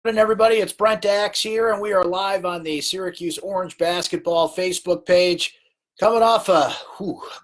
Good morning, everybody. It's Brent Axe here, and we are live on the Syracuse Orange Basketball Facebook page. Coming off a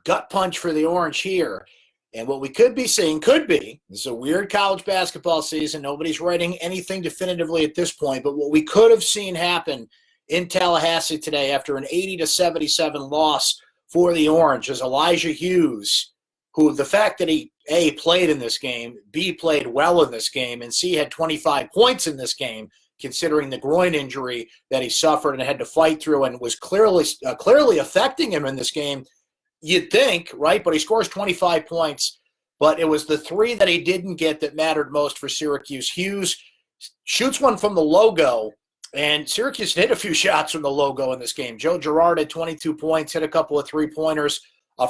gut punch for the Orange here. And what we could be seeing this is a weird college basketball season. Nobody's writing anything definitively at this point, but what we could have seen happen in Tallahassee today after an 80-77 loss for the Orange is Elijah Hughes, who the fact that he A, played in this game, B, played well in this game, and C, had 25 points in this game, considering the groin injury that he suffered and had to fight through and was clearly affecting him in this game, you'd think, right? But he scores 25 points, but it was the three that he didn't get that mattered most for Syracuse. Hughes shoots one from the logo, and Syracuse hit a few shots from the logo in this game. Joe Girard had 22 points, hit a couple of three-pointers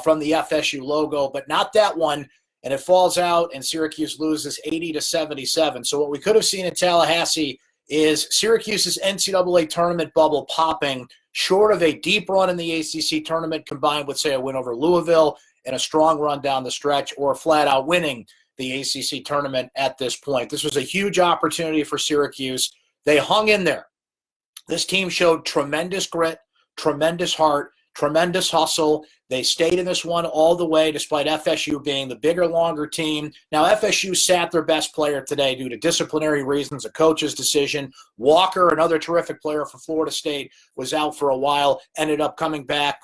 from the FSU logo, but not that one, and it falls out, and Syracuse loses 80-77. So what we could have seen in Tallahassee is Syracuse's NCAA tournament bubble popping, short of a deep run in the ACC tournament combined with, say, a win over Louisville and a strong run down the stretch, or flat out winning the ACC tournament at this point. This was a huge opportunity for Syracuse. They hung in there. This team showed tremendous grit, tremendous heart, tremendous hustle. They stayed in this one all the way, despite FSU being the bigger, longer team. Now, FSU sat their best player today due to disciplinary reasons, a coach's decision. Walker, another terrific player for Florida State, was out for a while, ended up coming back.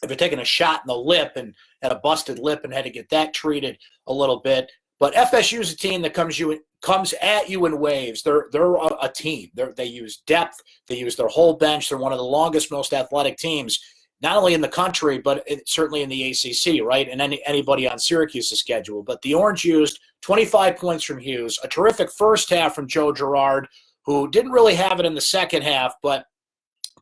They've been taking a shot in the lip and had a busted lip and had to get that treated a little bit. But FSU is a team that comes at you in waves. They're a team. They use depth. They use their whole bench. They're one of the longest, most athletic teams, not only in the country, but certainly in the ACC, right, and anybody on Syracuse's schedule. But the Orange used 25 points from Hughes, a terrific first half from Joe Girard, who didn't really have it in the second half, but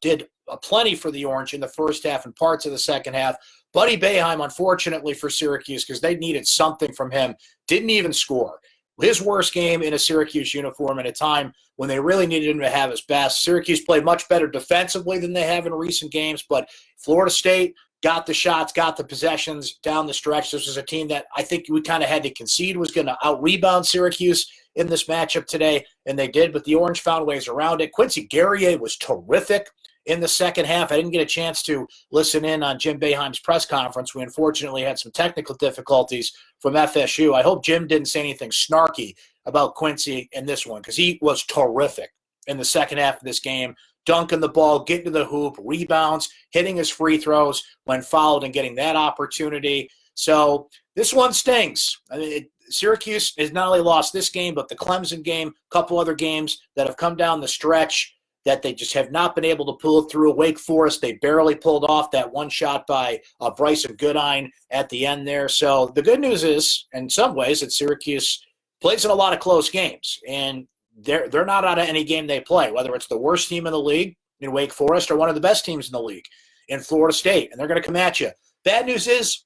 did plenty for the Orange in the first half and parts of the second half. Buddy Boeheim, unfortunately for Syracuse, because they needed something from him, didn't even score. His worst game in a Syracuse uniform at a time when they really needed him to have his best. Syracuse played much better defensively than they have in recent games, but Florida State got the shots, got the possessions down the stretch. This was a team that I think we kind of had to concede was going to out-rebound Syracuse in this matchup today, and they did, but the Orange found ways around it. Quincy Guerrier was terrific in the second half. I didn't get a chance to listen in on Jim Boeheim's press conference. We unfortunately had some technical difficulties from FSU. I hope Jim didn't say anything snarky about Quincy in this one, because he was terrific in the second half of this game, dunking the ball, getting to the hoop, rebounds, hitting his free throws when fouled and getting that opportunity. So this one stings. I mean, Syracuse has not only lost this game, but the Clemson game, a couple other games that have come down the stretch that they just have not been able to pull through. Wake Forest, they barely pulled off that one shot by Bryson Goodine at the end there. So the good news is, in some ways, that Syracuse plays in a lot of close games, and they're not out of any game they play, whether it's the worst team in the league in Wake Forest or one of the best teams in the league in Florida State, and they're going to come at you. Bad news is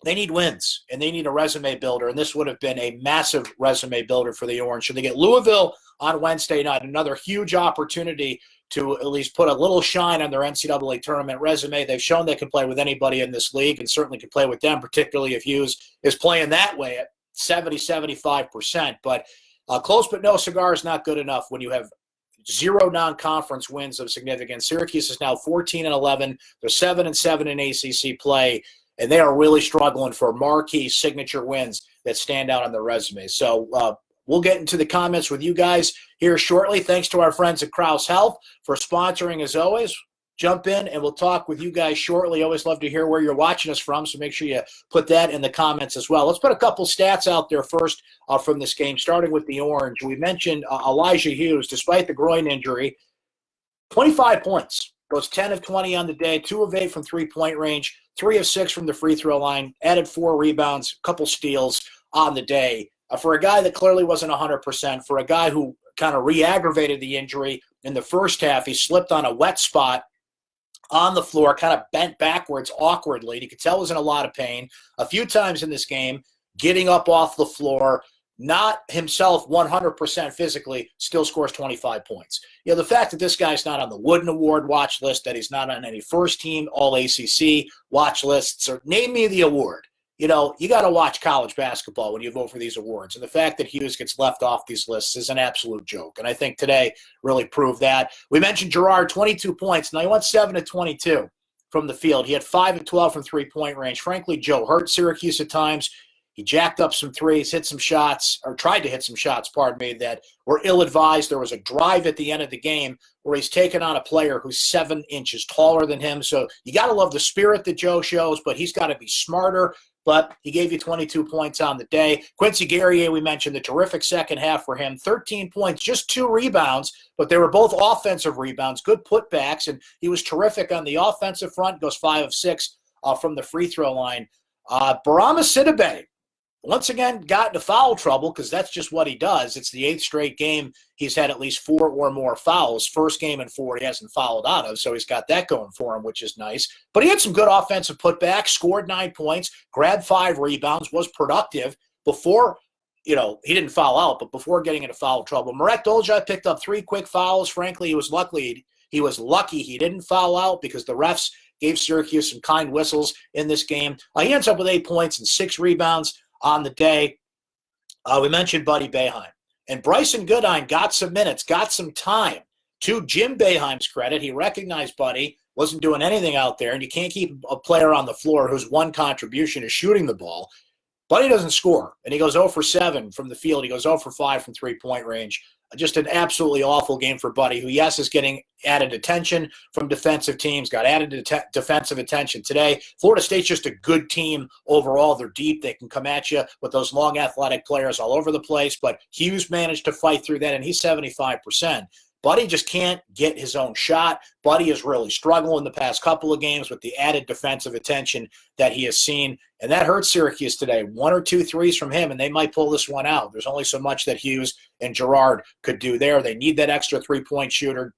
they need wins, and they need a resume builder, and this would have been a massive resume builder for the Orange. So they get Louisville on Wednesday night, another huge opportunity to at least put a little shine on their NCAA tournament resume. They've shown they can play with anybody in this league and certainly can play with them, particularly if Hughes is playing that way at 70-75%. But close but no cigar is not good enough when you have zero non-conference wins of significance. Syracuse is now 14-11. They're 7-7 in ACC play, and they are really struggling for marquee signature wins that stand out on their resume. So we'll get into the comments with you guys here shortly. Thanks to our friends at Krause Health for sponsoring as always. Jump in and we'll talk with you guys shortly. Always love to hear where you're watching us from, so make sure you put that in the comments as well. Let's put a couple stats out there first from this game, starting with the Orange. We mentioned Elijah Hughes, despite the groin injury, 25 points. Goes 10 of 20 on the day, 2 of 8 from three-point range, 3 of 6 from the free throw line, added 4 rebounds, a couple steals on the day. For a guy that clearly wasn't 100%, for a guy who kind of re-aggravated the injury in the first half, he slipped on a wet spot on the floor, kind of bent backwards awkwardly. You could tell he was in a lot of pain. A few times in this game, getting up off the floor, not himself 100% physically, still scores 25 points. You know, the fact that this guy's not on the Wooden Award watch list, that he's not on any first-team All-ACC watch lists, or name me the award, you got to watch college basketball when you vote for these awards. And the fact that Hughes gets left off these lists is an absolute joke. And I think today really proved that. We mentioned Girard, 22 points. Now he went 7 of 22 from the field. He had 5 of 12 from three-point range. Frankly, Joe hurt Syracuse at times. He jacked up some threes, hit some shots, or tried to hit some shots, pardon me, that were ill-advised. There was a drive at the end of the game where he's taken on a player who's 7 inches taller than him. So you got to love the spirit that Joe shows, but he's got to be smarter. But he gave you 22 points on the day. Quincy Guerrier, we mentioned the terrific second half for him. 13 points, just 2 rebounds, but they were both offensive rebounds, good putbacks, and he was terrific on the offensive front, goes 5 of 6 from the free throw line. Barama Sidibe, once again, got into foul trouble because that's just what he does. It's the 8th straight game he's had at least 4 or more fouls. First game in 4 he hasn't fouled out of, so he's got that going for him, which is nice. But he had some good offensive putbacks, scored 9 points, grabbed 5 rebounds, was productive before, he didn't foul out, but before getting into foul trouble. Marek Dolja picked up 3 quick fouls. Frankly, he was lucky he didn't foul out because the refs gave Syracuse some kind whistles in this game. He ends up with 8 points and 6 rebounds on the day. We mentioned Buddy Boeheim. And Bryson Goodine got some minutes, got some time. To Jim Boeheim's credit, he recognized Buddy wasn't doing anything out there, and you can't keep a player on the floor whose one contribution is shooting the ball. Buddy doesn't score, and he goes 0 for 7 from the field. He goes 0 for 5 from three-point range. Just an absolutely awful game for Buddy, who, yes, is getting added attention from defensive teams, got added defensive attention today. Florida State's just a good team overall. They're deep. They can come at you with those long athletic players all over the place, but Hughes managed to fight through that, and he's 75%. Buddy just can't get his own shot. Buddy is really struggling the past couple of games with the added defensive attention that he has seen, and that hurts Syracuse today. 1 or 2 threes from him, and they might pull this one out. There's only so much that Hughes and Girard could do there. They need that extra three-point shooter.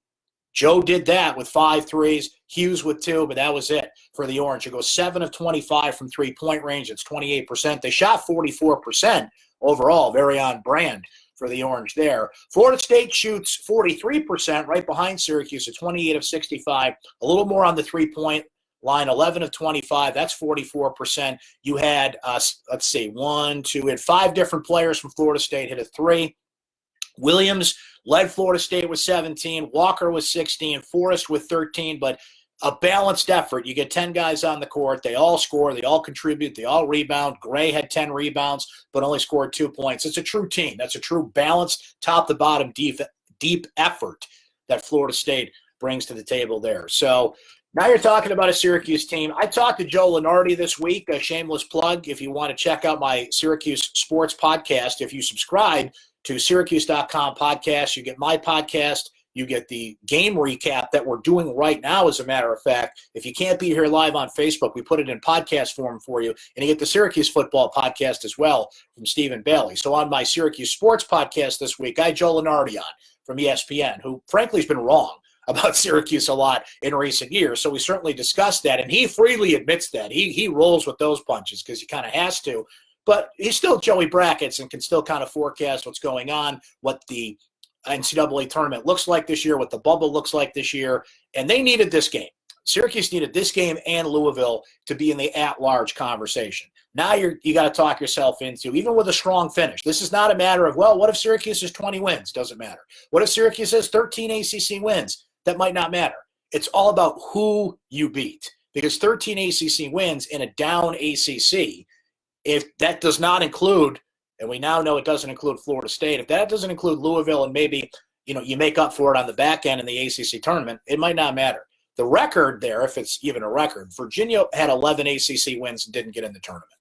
Joe did that with 5 threes, Hughes with 2, but that was it for the Orange. It goes 7 of 25 from three-point range. It's 28%. They shot 44% overall, very on brand for the Orange there. Florida State shoots 43%, right behind Syracuse at 28 of 65. A little more on the three-point line, 11 of 25. That's 44%. You had, we had 5 different players from Florida State hit a 3. Williams led Florida State with 17. Walker with 16. Forrest with 13. But a balanced effort. You get 10 guys on the court. They all score. They all contribute. They all rebound. Gray had 10 rebounds, but only scored 2 points. It's a true team. That's a true balanced, top-to-bottom, deep effort that Florida State brings to the table there. So now you're talking about a Syracuse team. I talked to Joe Lunardi this week, a shameless plug. If you want to check out my Syracuse sports podcast, if you subscribe to syracuse.com podcast, you get my podcast. You get the game recap that we're doing right now, as a matter of fact. If you can't be here live on Facebook, we put it in podcast form for you. And you get the Syracuse football podcast as well from Stephen Bailey. So on my Syracuse sports podcast this week, I had Joe Lunardi on from ESPN, who frankly has been wrong about Syracuse a lot in recent years. So we certainly discussed that. And he freely admits that. He rolls with those punches because he kind of has to. But he's still Joey Brackets and can still kind of forecast what's going on, what the NCAA tournament looks like this year, what the bubble looks like this year, and they needed this game. Syracuse needed this game and Louisville to be in the at-large conversation. Now you got to talk yourself into, even with a strong finish, this is not a matter of, well, what if Syracuse has 20 wins? Doesn't matter. What if Syracuse has 13 ACC wins? That might not matter. It's all about who you beat, because 13 ACC wins in a down ACC, if that does not include, and we now know it doesn't include Florida State, if that doesn't include Louisville and maybe you make up for it on the back end in the ACC tournament, it might not matter. The record there, if it's even a record, Virginia had 11 ACC wins and didn't get in the tournament,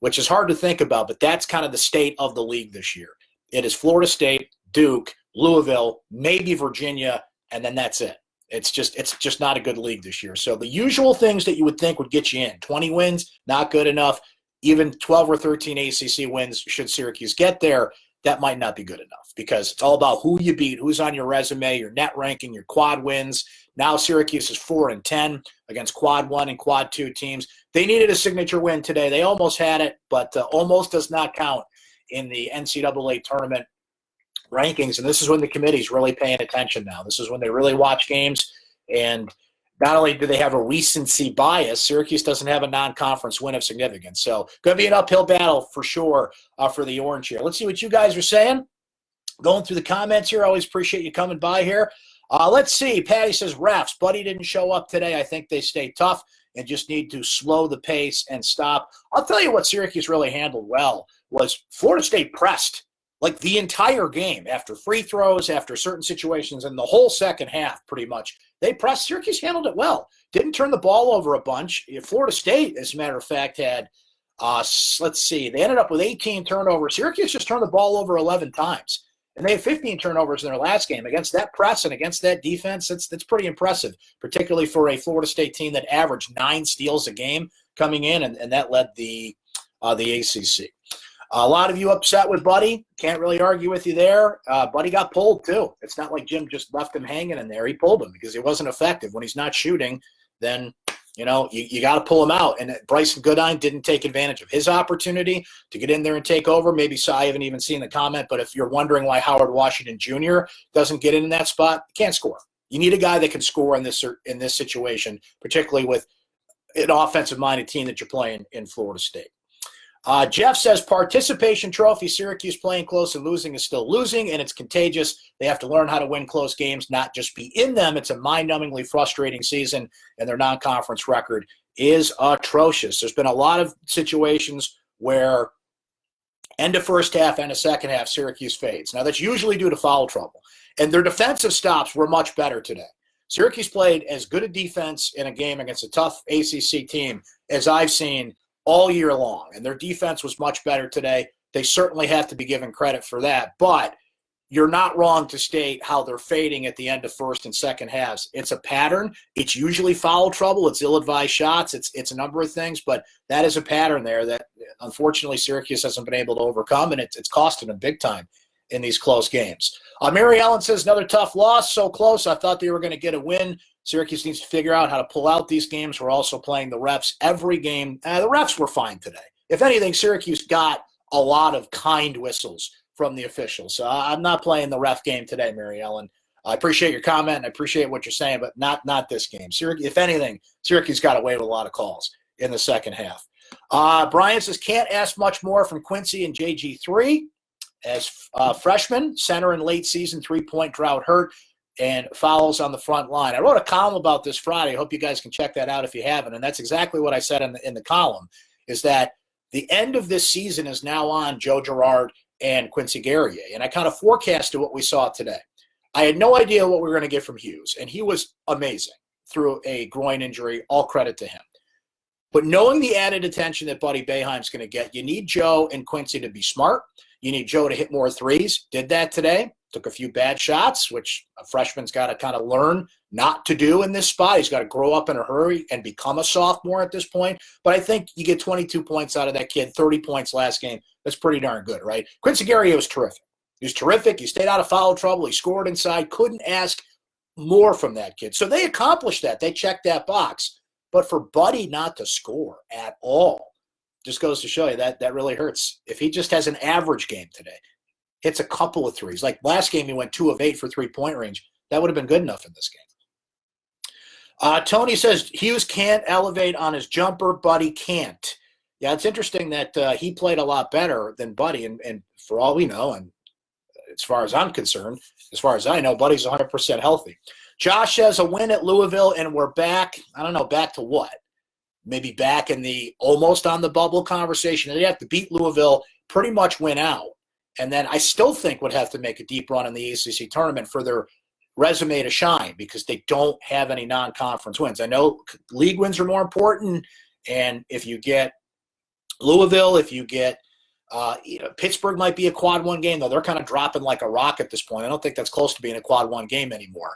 which is hard to think about, but that's kind of the state of the league this year. It is Florida State, Duke, Louisville, maybe Virginia, and then that's it. It's just not a good league this year. So the usual things that you would think would get you in, 20 wins, not good enough. Even 12 or 13 ACC wins, should Syracuse get there, that might not be good enough, because it's all about who you beat, who's on your resume, your net ranking, your quad wins. Now Syracuse is 4-10 against quad 1 and quad 2 teams. They needed a signature win today. They almost had it, but almost does not count in the NCAA tournament rankings. And this is when the committee's really paying attention now. This is when they really watch games. And not only do they have a recency bias, Syracuse doesn't have a non-conference win of significance. So going to be an uphill battle for sure for the Orange here. Let's see what you guys are saying. Going through the comments here. Always appreciate you coming by here. Let's see. Patty says, refs. Buddy didn't show up today. I think they stay tough and just need to slow the pace and stop. I'll tell you what Syracuse really handled well was Florida State pressed like the entire game after free throws, after certain situations, and the whole second half pretty much. They pressed. Syracuse handled it well. Didn't turn the ball over a bunch. Florida State, as a matter of fact, had, let's see, they ended up with 18 turnovers. Syracuse just turned the ball over 11 times. And they had 15 turnovers in their last game. Against that press and against that defense, that's pretty impressive, particularly for a Florida State team that averaged 9 steals a game coming in, and that led the ACC. A lot of you upset with Buddy. Can't really argue with you there. Buddy got pulled, too. It's not like Jim just left him hanging in there. He pulled him because he wasn't effective. When he's not shooting, then – you got to pull him out. And Bryson Goodine didn't take advantage of his opportunity to get in there and take over. Maybe so, I haven't even seen the comment, but if you're wondering why Howard Washington Jr. doesn't get in that spot, he can't score. You need a guy that can score in this situation, particularly with an offensive-minded team that you're playing in Florida State. Jeff says, participation trophy, Syracuse playing close and losing is still losing, and it's contagious. They have to learn how to win close games, not just be in them. It's a mind-numbingly frustrating season, and their non-conference record is atrocious. There's been a lot of situations where end of first half, end of second half, Syracuse fades. Now, that's usually due to foul trouble, and their defensive stops were much better today. Syracuse played as good a defense in a game against a tough ACC team as I've seen all year long, and their defense was much better today. They certainly have to be given credit for that, but you're not wrong to state how they're fading at the end of first and second halves. It's a pattern. It's usually foul trouble. It's ill-advised shots. It's a number of things, but that is a pattern there that unfortunately Syracuse hasn't been able to overcome, and it's costing them big time in these close games. Mary Ellen says, another tough loss, so close. I thought they were going to get a win. Syracuse needs to figure out how to pull out these games. We're also playing the refs every game. The refs were fine today. If anything, Syracuse got a lot of kind whistles from the officials. So I'm not playing the ref game today, Mary Ellen. I appreciate your comment, and I appreciate what you're saying, but not this game. Syracuse, if anything, Syracuse got away with a lot of calls in the second half. Brian says, can't ask much more from Quincy and JG3. As freshman, center in late season, 3-point drought hurt, and fouls on the front line. I wrote a column about this Friday. I hope you guys can check that out if you haven't. And that's exactly what I said in the column, is that the end of this season is now on Joe Girard and Quincy Guerrier. And I kind of forecasted what we saw today. I had no idea what we were going to get from Hughes, and he was amazing through a groin injury. All credit to him. But knowing the added attention that Buddy Boeheim's going to get, you need Joe and Quincy to be smart. You need Joe to hit more threes. Did that today. Took a few bad shots, which a freshman's got to kind of learn not to do in this spot. He's got to grow up in a hurry and become a sophomore at this point. But I think you get 22 points out of that kid, 30 points last game. That's pretty darn good, right? Quincy Guerrier was terrific. He was terrific. He stayed out of foul trouble. He scored inside. Couldn't ask more from that kid. So they accomplished that. They checked that box. But for Buddy not to score at all just goes to show you that really hurts. If he just has an average game today, hits a couple of threes. Like last game, he went 2 of 8 for 3-point range. That would have been good enough in this game. Tony says Hughes can't elevate on his jumper. Buddy can't. Yeah, it's interesting that he played a lot better than Buddy. And for all we know, and as far as I'm concerned, as far as I know, Buddy's 100% healthy. Josh says a win at Louisville, and we're back. I don't know, back to what? Maybe back in the almost on the bubble conversation. They'd have to beat Louisville, pretty much win out. And then I still think would have to make a deep run in the ACC tournament for their resume to shine, because they don't have any non-conference wins. I know league wins are more important, and if you get Louisville, if you get Pittsburgh might be a quad 1 game, though they're kind of dropping like a rock at this point. I don't think that's close to being a quad 1 game anymore.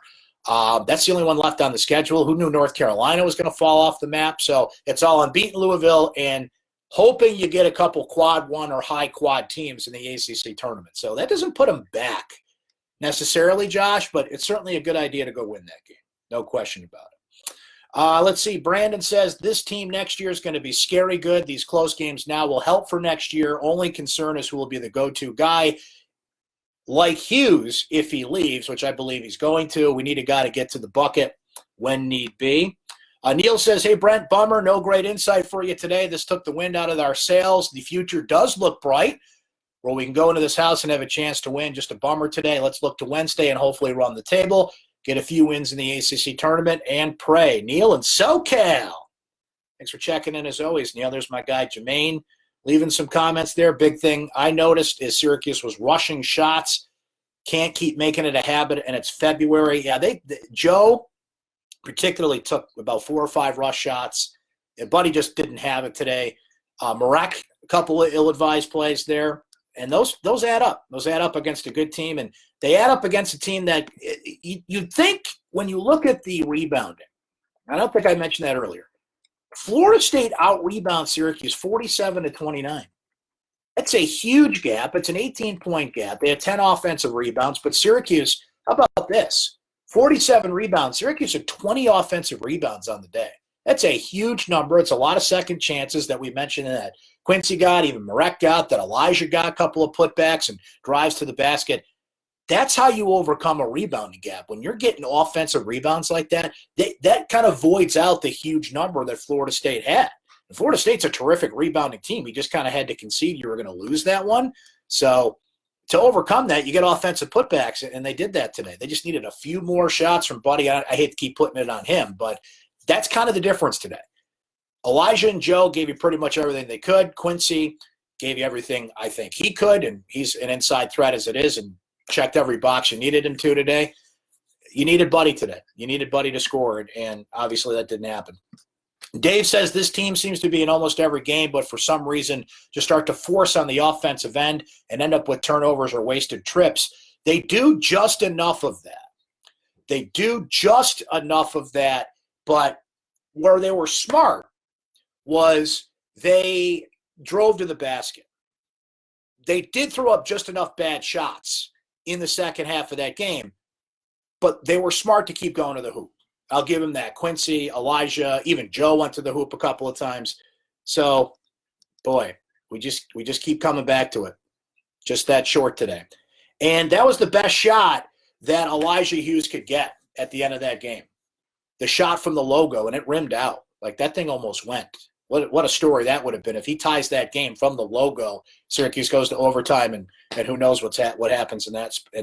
That's the only one left on the schedule. Who knew North Carolina was going to fall off the map? So it's all unbeaten Louisville and hoping you get a couple quad 1 or high quad teams in the ACC tournament. So that doesn't put them back necessarily, Josh, but it's certainly a good idea to go win that game. No question about it. Let's see. Brandon says this team next year is going to be scary good. These close games now will help for next year. Only concern is who will be the go-to guy. Like Hughes, if he leaves, which I believe he's going to, we need a guy to get to the bucket. when need be. Neil says, hey, Brent, bummer, no great insight for you today. This took the wind out of our sails. The future does look bright. Well, we can go into this house and have a chance to win. Just a bummer today. Let's look to Wednesday and hopefully run the table, get a few wins in the ACC tournament, and pray. Neil in SoCal. Thanks for checking in as always, Neil. There's my guy, Jermaine, leaving some comments there. Big thing I noticed is Syracuse was rushing shots. Can't keep making it a habit, and it's February. Yeah, Joe particularly took about 4 or 5 rush shots. Buddy just didn't have it today. Marek, a couple of ill-advised plays there. And those add up. Those add up against a good team, and they add up against a team that you'd think when you look at the rebounding. I don't think I mentioned that earlier. Florida State out-rebounds Syracuse 47-29. That's a huge gap. It's an 18-point gap. They had 10 offensive rebounds, but Syracuse, how about this? 47 rebounds. Syracuse had 20 offensive rebounds on the day. That's a huge number. It's a lot of second chances that we mentioned that Quincy got, even Marek got, that Elijah got a couple of putbacks and drives to the basket. That's how you overcome a rebounding gap. When you're getting offensive rebounds like that, that kind of voids out the huge number that Florida State had. And Florida State's a terrific rebounding team. You just kind of had to concede you were going to lose that one. So to overcome that, you get offensive putbacks, and they did that today. They just needed a few more shots from Buddy. I hate to keep putting it on him, but that's kind of the difference today. Elijah and Joe gave you pretty much everything they could. Quincy gave you everything I think he could, and he's an inside threat as it is and checked every box you needed him to today. You needed Buddy today. You needed Buddy to score, and obviously that didn't happen. Dave says this team seems to be in almost every game, but for some reason just start to force on the offensive end and end up with turnovers or wasted trips. They do just enough of that. But where they were smart was they drove to the basket. They did throw up just enough bad shots in the second half of that game, but they were smart to keep going to the hoop. I'll give them that. Quincy, Elijah, even Joe went to the hoop a couple of times. So, boy, we just keep coming back to it. Just that short today. And that was the best shot that Elijah Hughes could get at the end of that game. The shot from the logo, and it rimmed out. Like, that thing almost went. What a story that would have been if he ties that game from the logo. Syracuse goes to overtime, and who knows what happens in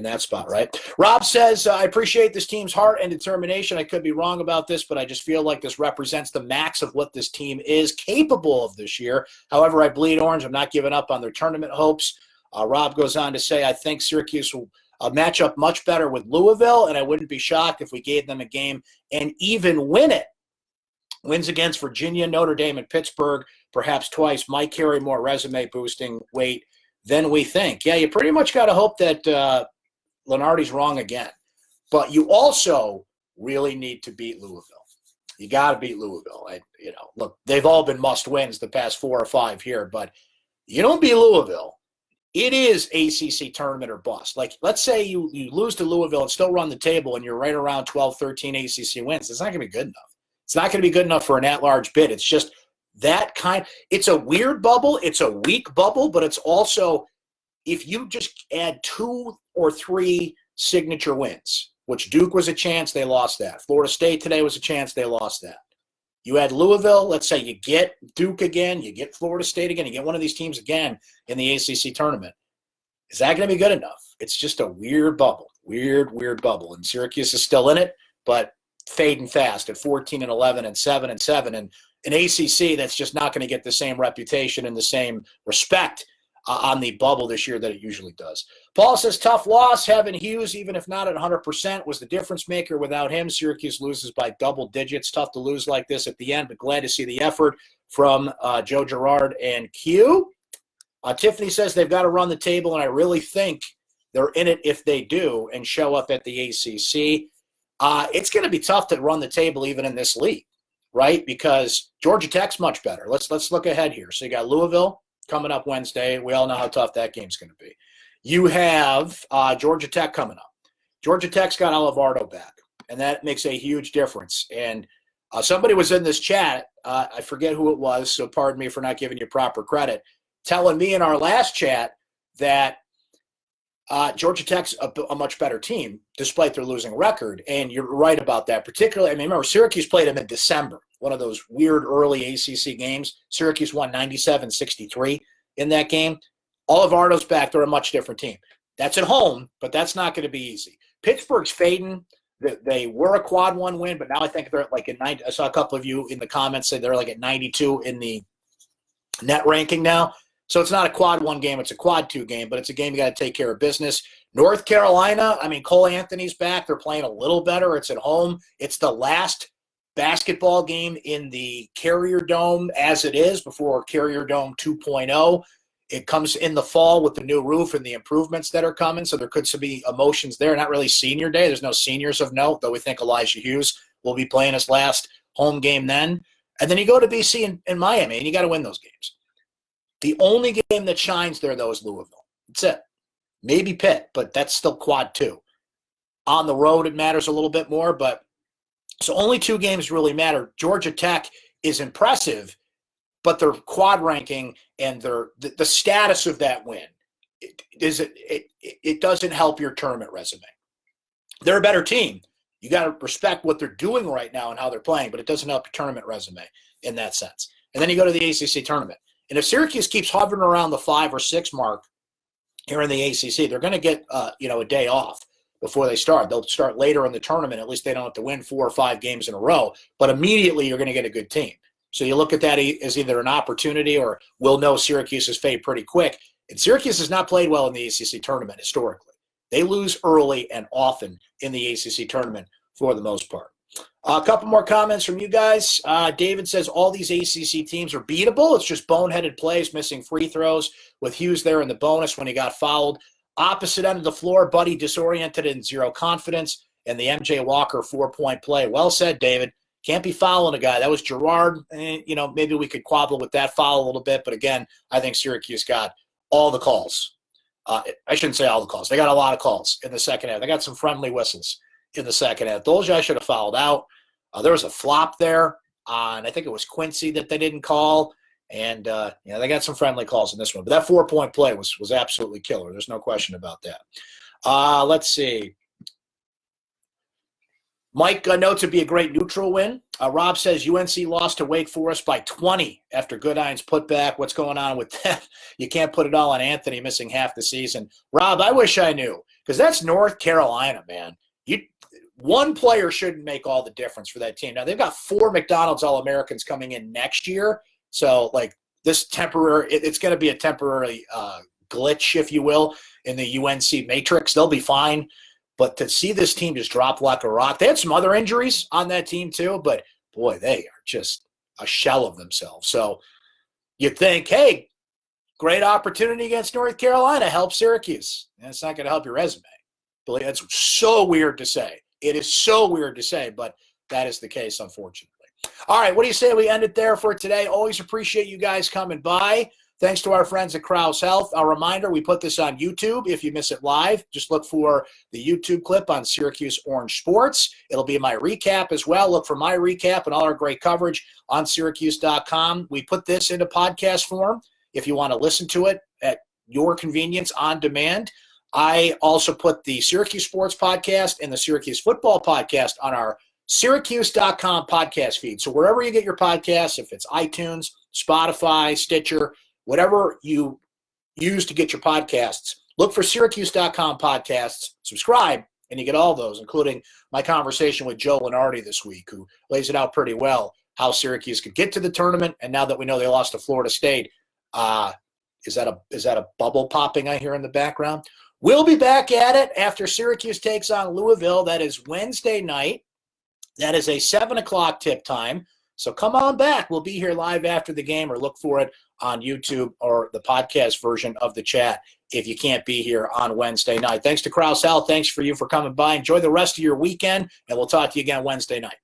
that spot, right? Rob says, I appreciate this team's heart and determination. I could be wrong about this, but I just feel like this represents the max of what this team is capable of this year. However, I bleed orange. I'm not giving up on their tournament hopes. Rob goes on to say, I think Syracuse will match up much better with Louisville, and I wouldn't be shocked if we gave them a game and even win it. Wins against Virginia, Notre Dame, and Pittsburgh, perhaps twice, might carry more resume-boosting weight than we think. Yeah, you pretty much got to hope that Lenardi's wrong again. But you also really need to beat Louisville. You got to beat Louisville. Look, they've all been must-wins the past 4 or 5 here, but you don't beat Louisville, it is ACC tournament or bust. Like, let's say you lose to Louisville and still run the table and you're right around 12, 13 ACC wins. It's not going to be good enough. It's not going to be good enough for an at-large bid. It's just that kind. It's a weird bubble. It's a weak bubble, but it's also, if you just add 2 or 3 signature wins, which Duke was a chance, they lost that. Florida State today was a chance, they lost that. You add Louisville, let's say you get Duke again, you get Florida State again, you get one of these teams again in the ACC tournament. Is that going to be good enough? It's just a weird bubble, weird bubble. And Syracuse is still in it, but fading fast at 14-11 and 7-7, and an ACC that's just not going to get the same reputation and the same respect on the bubble this year that it usually does. Paul says, tough loss. Having Hughes, even if not at 100%, was the difference maker. Without him, Syracuse loses by double digits. Tough to lose like this at the end, but glad to see the effort from Joe Girard and Q. Tiffany says they've got to run the table, and I really think they're in it if they do and show up at the ACC. It's going to be tough to run the table even in this league, right? Because Georgia Tech's much better. Let's look ahead here. So you got Louisville coming up Wednesday. We all know how tough that game's going to be. You have Georgia Tech coming up. Georgia Tech's got Olivardo back, and that makes a huge difference. And somebody was in this chat, I forget who it was, so pardon me for not giving you proper credit, telling me in our last chat that Georgia Tech's a much better team, despite their losing record. And you're right about that. Particularly, I mean, remember, Syracuse played them in December, one of those weird early ACC games. Syracuse won 97-63 in that game. Olivardo's back. They're a much different team. That's at home, but that's not going to be easy. Pittsburgh's fading. They were a quad one win, but now I think they're at like at 90. I saw a couple of you in the comments say they're like at 92 in the net ranking now. So it's not a quad one game, it's a quad two game, but it's a game you got to take care of business. North Carolina, I mean, Cole Anthony's back. They're playing a little better. It's at home. It's the last basketball game in the Carrier Dome as it is before Carrier Dome 2.0. It comes in the fall with the new roof and the improvements that are coming, so there could be emotions there. Not really senior day. There's no seniors of note, though we think Elijah Hughes will be playing his last home game then. And then you go to BC and Miami, and you got to win those games. The only game that shines there, though, is Louisville. That's it. Maybe Pitt, but that's still quad two. On the road, it matters a little bit more, but so only two games really matter. Georgia Tech is impressive, but their quad ranking and the status of that win, it doesn't help your tournament resume. They're a better team. You got to respect what they're doing right now and how they're playing, but it doesn't help your tournament resume in that sense. And then you go to the ACC tournament. And if Syracuse keeps hovering around the 5 or 6 mark here in the ACC, they're going to get a day off before they start. They'll start later in the tournament. At least they don't have to win 4 or 5 games in a row. But immediately you're going to get a good team. So you look at that as either an opportunity or we'll know Syracuse's fate pretty quick. And Syracuse has not played well in the ACC tournament historically. They lose early and often in the ACC tournament for the most part. A couple more comments from you guys. David says all these ACC teams are beatable. It's just boneheaded plays, missing free throws with Hughes there in the bonus when he got fouled. Opposite end of the floor, Buddy disoriented and zero confidence. And the MJ Walker 4-point play. Well said, David. Can't be fouling a guy. That was Gerard. Maybe we could quabble with that foul a little bit. But again, I think Syracuse got all the calls. I shouldn't say all the calls. They got a lot of calls in the second half. They got some friendly whistles in the second half. Those guys should have fouled out. There was a flop there on, I think it was Quincy that they didn't call. And, they got some friendly calls in this one. But that 4-point play was absolutely killer. There's no question about that. Let's see. Mike notes it'd be a great neutral win. Rob says UNC lost to Wake Forest by 20 after Goodine's putback. What's going on with that? You can't put it all on Anthony missing half the season. Rob, I wish I knew because that's North Carolina, man. One player shouldn't make all the difference for that team. Now, they've got 4 McDonald's All-Americans coming in next year. So, this temporary – it's going to be a temporary glitch, if you will, in the UNC matrix. They'll be fine. But to see this team just drop like a rock – they had some other injuries on that team too, but, boy, they are just a shell of themselves. So, you'd think, hey, great opportunity against North Carolina. Help Syracuse. And it's not going to help your resume. But it's so weird to say. It is so weird to say, but that is the case, unfortunately. All right, what do you say we end it there for today? Always appreciate you guys coming by. Thanks to our friends at Krause Health. A reminder, we put this on YouTube. If you miss it live, just look for the YouTube clip on Syracuse Orange Sports. It'll be my recap as well. Look for my recap and all our great coverage on syracuse.com. We put this into podcast form if you want to listen to it at your convenience on demand. I also put the Syracuse Sports Podcast and the Syracuse Football Podcast on our syracuse.com podcast feed. So wherever you get your podcasts, if it's iTunes, Spotify, Stitcher, whatever you use to get your podcasts, look for syracuse.com podcasts, subscribe, and you get all those, including my conversation with Joe Lenardi this week, who lays it out pretty well, how Syracuse could get to the tournament. And now that we know they lost to Florida State, is that a bubble popping I hear in the background? We'll be back at it after Syracuse takes on Louisville. That is Wednesday night. That is a 7 o'clock tip time. So come on back. We'll be here live after the game, or look for it on YouTube or the podcast version of the chat if you can't be here on Wednesday night. Thanks to Krause Health. Thanks for you for coming by. Enjoy the rest of your weekend, and we'll talk to you again Wednesday night.